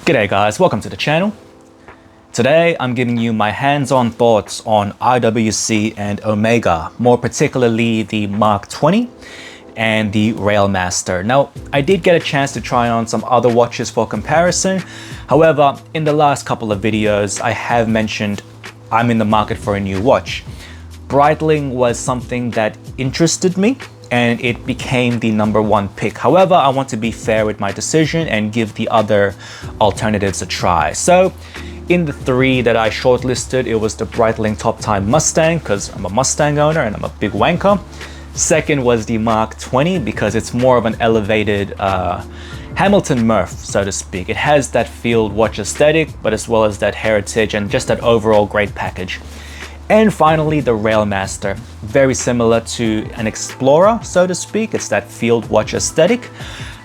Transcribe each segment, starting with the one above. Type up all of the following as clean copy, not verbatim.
G'day guys, welcome to the channel. Today I'm giving you my hands-on thoughts on IWC and Omega, more particularly the Mark 20 and the Railmaster. Now, I did get a chance to try on some other watches for comparison. However, in the last couple of videos, I have mentioned I'm in the market for a new watch. Breitling was something that interested me and it became the #1 pick. However, I want to be fair with my decision and give the other alternatives a try. So in the three that I shortlisted, it was the Breitling Top Time Mustang because I'm a Mustang owner and I'm a big wanker. Second was the Mark 20 because it's more of an elevated Hamilton Murph, so to speak. It has that field watch aesthetic, but as well as that heritage and just that overall great package. And finally, the Railmaster, very similar to an Explorer, so to speak. It's that field watch aesthetic.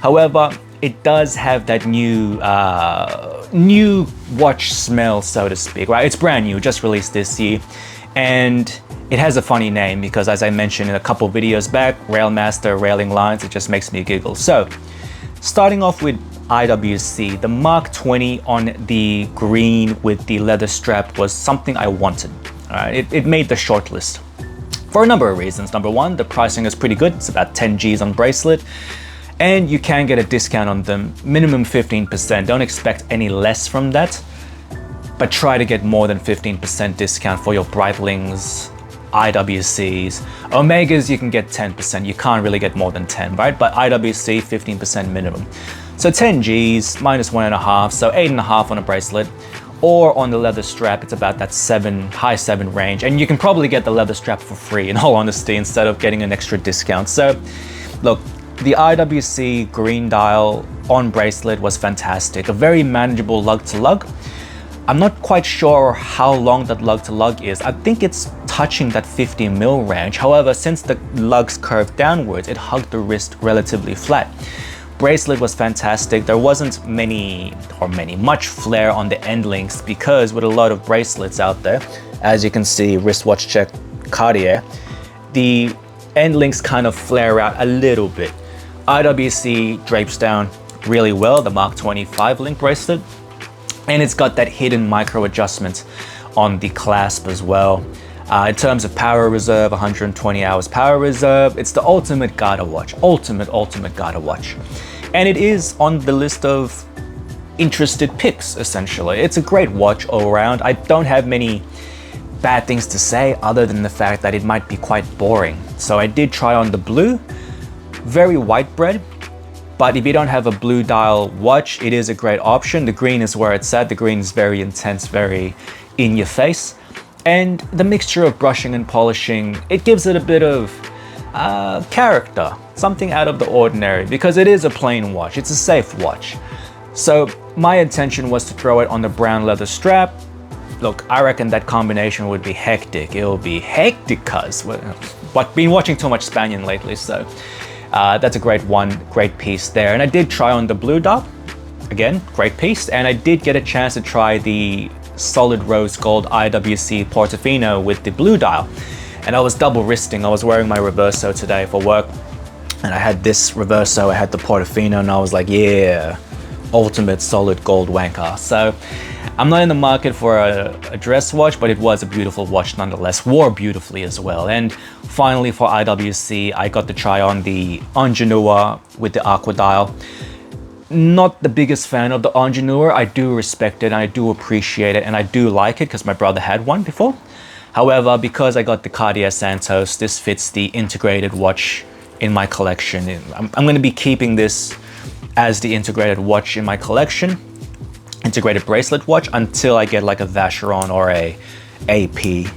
However, it does have that new watch smell, so to speak, right? It's brand new, just released this year. And it has a funny name because, as I mentioned in a couple videos back, Railmaster, railing lines, it just makes me giggle. So, starting off with IWC, the Mark 20 on the green with the leather strap was something I wanted. It made the shortlist for a number of reasons. Number one, the pricing is pretty good. It's about 10 G's on bracelet. And you can get a discount on them, minimum 15%. Don't expect any less from that, but try to get more than 15% discount for your Breitlings, IWCs. Omegas, you can get 10%. You can't really get more than 10, right? But IWC, 15% minimum. So 10 G's, minus 1.5, so 8.5 on a bracelet. Or on the leather strap, it's about that high 7 range. And you can probably get the leather strap for free, in all honesty, instead of getting an extra discount. So look, the IWC green dial on bracelet was fantastic. A very manageable lug to lug. I'm not quite sure how long that lug to lug is. I think it's touching that 50 mil range. However, since the lugs curved downwards, it hugged the wrist relatively flat. Bracelet was fantastic. There wasn't much flare on the end links because with a lot of bracelets out there, as you can see, wristwatch check Cartier, the end links kind of flare out a little bit. IWC drapes down really well, the Mark 25 link bracelet, and it's got that hidden micro adjustment on the clasp as well. In terms of power reserve, 120 hours power reserve, it's the ultimate Garter watch, ultimate Garter watch. And it is on the list of interested picks, essentially. It's a great watch all around. I don't have many bad things to say other than the fact that it might be quite boring. So I did try on the blue, very white bread, but if you don't have a blue dial watch, it is a great option. The green is where it's at. The green is very intense, very in your face. And the mixture of brushing and polishing, it gives it a bit of character, something out of the ordinary, because it is a plain watch. It's a safe watch. So my intention was to throw it on the brown leather strap. Look, I reckon that combination would be hectic. It will be hectic cuz but been watching too much Spanian lately, so that's a great piece there. And I did try on the blue dial, again, great piece. And I did get a chance to try the solid rose gold IWC Portofino with the blue dial. And I was double wristing. I was wearing my Reverso today for work. And I had this Reverso, I had the Portofino, and I was like, yeah, ultimate solid gold wanker. So I'm not in the market for a dress watch, but it was a beautiful watch nonetheless, wore beautifully as well. And finally for IWC, I got to try on the Ingenua with the Aqua dial. Not the biggest fan of the Ingenua. I do respect it and I do appreciate it and I do like it because my brother had one before. However, because I got the Cartier Santos, this fits the integrated watch in my collection. I'm going to be keeping this as the integrated watch in my collection, integrated bracelet watch, until I get like a Vacheron or a AP,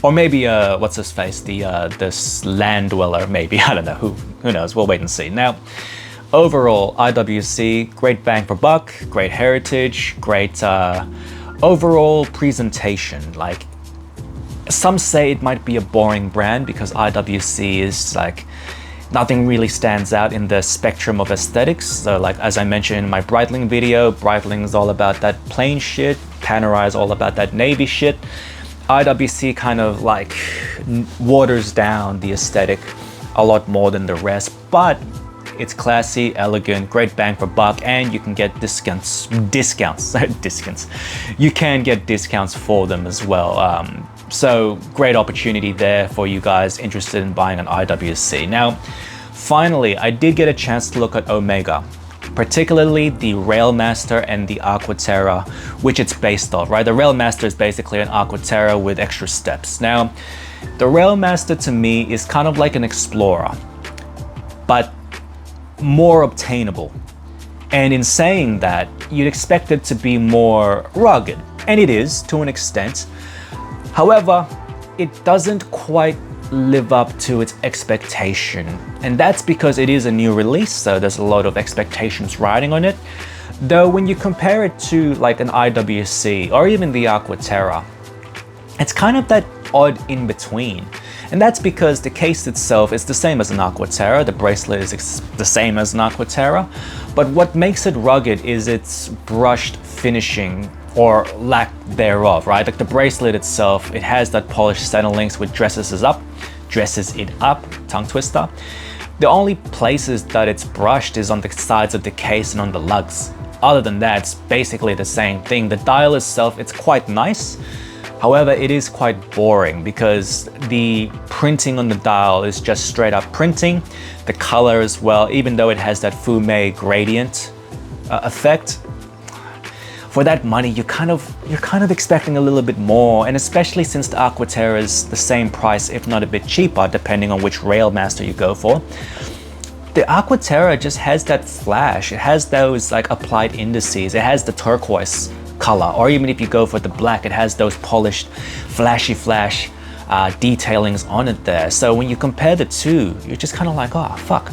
or maybe what's his face, this Land Dweller, maybe. I don't know, who knows, we'll wait and see. Now, overall, IWC, great bang for buck, great heritage, great overall presentation. Like, some say it might be a boring brand because IWC is like, nothing really stands out in the spectrum of aesthetics. So like, as I mentioned in my Breitling video, Breitling is all about that plain shit, Panerai is all about that navy shit. IWC kind of like waters down the aesthetic a lot more than the rest, but It's classy, elegant, great bang for buck, and you can get discounts. You can get discounts for them as well. So great opportunity there for you guys interested in buying an IWC. Now, finally, I did get a chance to look at Omega, particularly the Railmaster and the Aquaterra, which it's based off, right? The Railmaster is basically an Aquaterra with extra steps. Now, the Railmaster to me is kind of like an Explorer, but more obtainable. And in saying that, you'd expect it to be more rugged, and it is to an extent. However, it doesn't quite live up to its expectation, and that's because it is a new release, so there's a lot of expectations riding on it. Though when you compare it to like an IWC or even the Aquaterra, it's kind of that odd in between, and that's because the case itself is the same as an Aquaterra, the bracelet is the same as an Aquaterra, but what makes it rugged is its brushed finishing or lack thereof, right? Like the bracelet itself, it has that polished center links which dresses it up, tongue twister. The only places that it's brushed is on the sides of the case and on the lugs. Other than that, it's basically the same thing. The dial itself, it's quite nice. However, it is quite boring because the printing on the dial is just straight up printing. The color as well, even though it has that fume gradient effect, for that money, you're kind of expecting a little bit more, and especially since the Aquaterra is the same price, if not a bit cheaper, depending on which Railmaster you go for. The Aquaterra just has that flash. It has those like applied indices. It has the turquoise color, or even if you go for the black, it has those polished, flashy detailings on it there. So when you compare the two, you're just kind of like, oh fuck,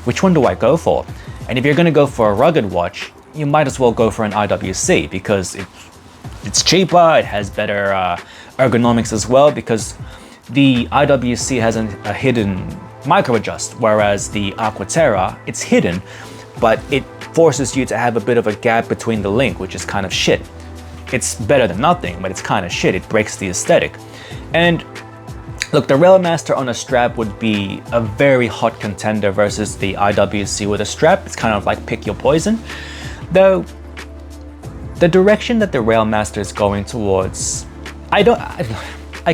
which one do I go for? And if you're gonna go for a rugged watch, you might as well go for an IWC because it's cheaper, it has better ergonomics as well, because the IWC has a hidden micro adjust, whereas the Aquaterra, it's hidden, but it forces you to have a bit of a gap between the link, which is kind of shit. It's better than nothing, but it's kind of shit. It breaks the aesthetic. And look, the Railmaster on a strap would be a very hot contender versus the IWC with a strap. It's kind of like pick your poison. Though, the direction that the Railmaster is going towards, I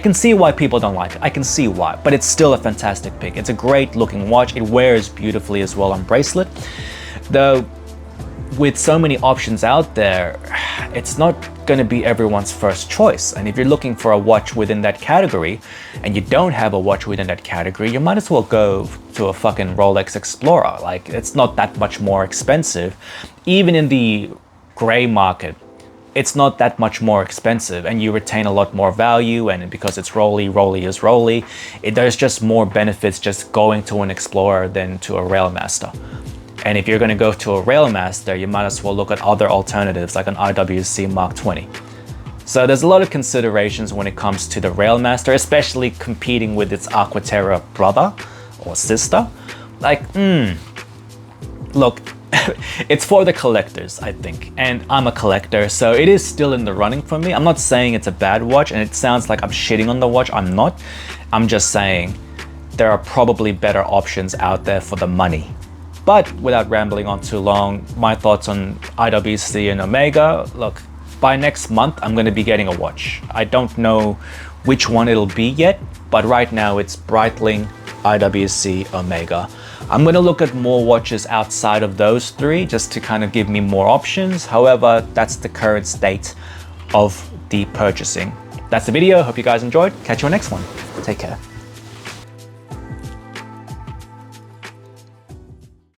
can see why people don't like it. I can see why, but it's still a fantastic pick. It's a great looking watch. It wears beautifully as well on bracelet. Though, with so many options out there, it's not going to be everyone's first choice. And if you're looking for a watch within that category, and you don't have a watch within that category, you might as well go to a fucking Rolex Explorer. Like, it's not that much more expensive. Even in the gray market, it's not that much more expensive, and you retain a lot more value, and because it's Rolly is Rolly, there's just more benefits just going to an Explorer than to a Railmaster. And if you're going to go to a Railmaster, you might as well look at other alternatives like an IWC Mark 20. So there's a lot of considerations when it comes to the Railmaster, especially competing with its Aquaterra brother or sister. Like, look, it's for the collectors, I think, and I'm a collector, so it is still in the running for me. I'm not saying it's a bad watch, and it sounds like I'm shitting on the watch. I'm not. I'm just saying there are probably better options out there for the money. But without rambling on too long, my thoughts on IWC and Omega. Look, by next month, I'm going to be getting a watch. I don't know which one it'll be yet, but right now it's Breitling, IWC, Omega. I'm going to look at more watches outside of those three just to kind of give me more options. However, that's the current state of the purchasing. That's the video. Hope you guys enjoyed. Catch you on the next one. Take care.